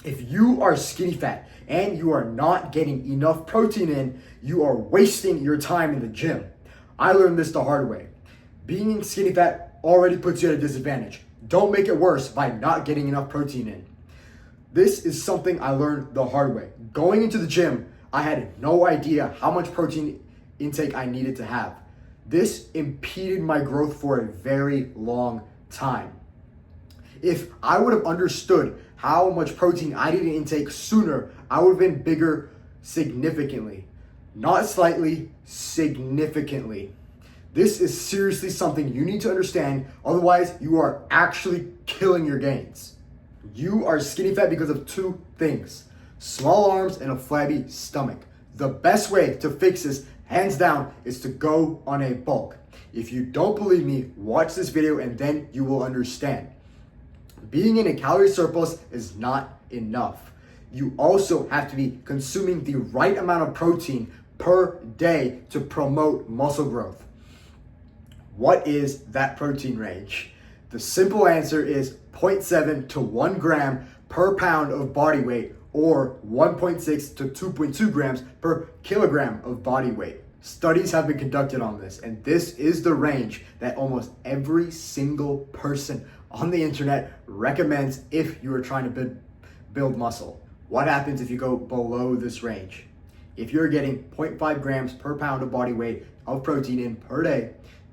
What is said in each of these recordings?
If you are skinny fat and you are not getting enough protein in, you are wasting your time in the gym. I learned this the hard way. Being skinny fat already puts you at a disadvantage. Don't make it worse by not getting enough protein in. This is something I learned the hard way. Going into the gym, I had no idea how much protein intake I needed to have. This impeded my growth for a very long time. If I would have understood how much protein I needed to intake sooner, I would have been bigger significantly. Not slightly, significantly. This is seriously something you need to understand, otherwise you are actually killing your gains. You are skinny fat because of two things: small arms and a flabby stomach. The best way to fix this, hands down, is to go on a bulk. If you don't believe me, watch this video and then you will understand. Being in a calorie surplus is not enough. You also have to be consuming the right amount of protein per day to promote muscle growth. What is that protein range? The simple answer is 0.7 to 1 gram per pound of body weight, or 1.6 to 2.2 grams per kilogram of body weight. Studies have been conducted on this, and this is the range that almost every single person on the internet recommends if you are trying to build muscle. What happens if you go below this range? If you're getting 0.5 grams per pound of body weight of protein in per day,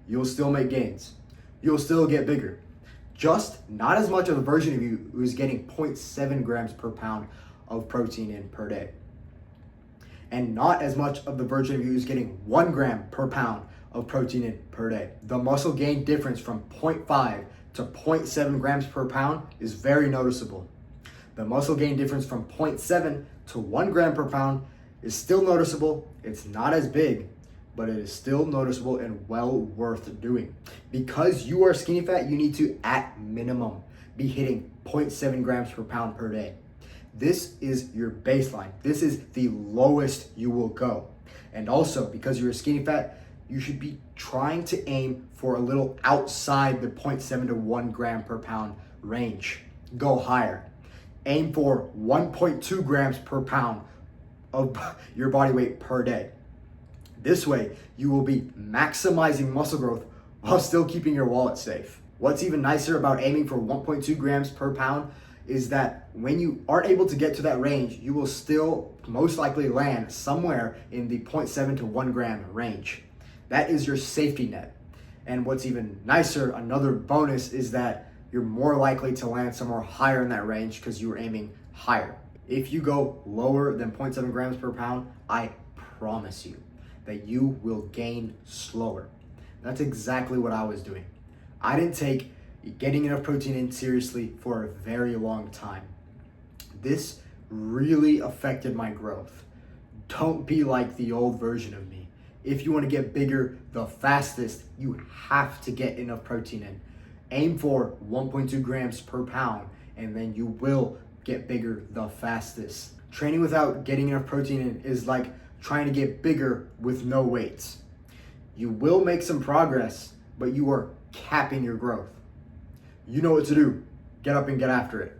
you'll still make gains. You'll still get bigger. Just not as much of a version of you who is getting 0.7 grams per pound of protein in per day. And not as much of the version of you who's getting 1 gram per pound of protein in per day. The muscle gain difference from 0.5 to 0.7 grams per pound is very noticeable. The muscle gain difference from 0.7 to 1 gram per pound is still noticeable. It's not as big, but it is still noticeable and well worth doing. Because you are skinny fat, you need to, at minimum, be hitting 0.7 grams per pound per day. This is your baseline. This is the lowest you will go. And also, because you're skinny fat, you should be trying to aim for a little outside the 0.7 to 1 gram per pound range. Go higher. Aim for 1.2 grams per pound of your body weight per day. This way, you will be maximizing muscle growth while still keeping your wallet safe. What's even nicer about aiming for 1.2 grams per pound is that when you aren't able to get to that range, you will still most likely land somewhere in the 0.7 to 1 gram range. That is your safety net. And what's even nicer, another bonus, is that you're more likely to land somewhere higher in that range because you were aiming higher. If you go lower than 0.7 grams per pound, I promise you that you will gain slower. That's exactly what I was doing. I didn't take getting enough protein in seriously for a very long time. This really affected my growth. Don't be like the old version of me. If you want to get bigger the fastest, you have to get enough protein in. Aim for 1.2 grams per pound, and then you will get bigger the fastest. Training without getting enough protein in is like trying to get bigger with no weights. You will make some progress, but you are capping your growth. You know what to do. Get up and get after it.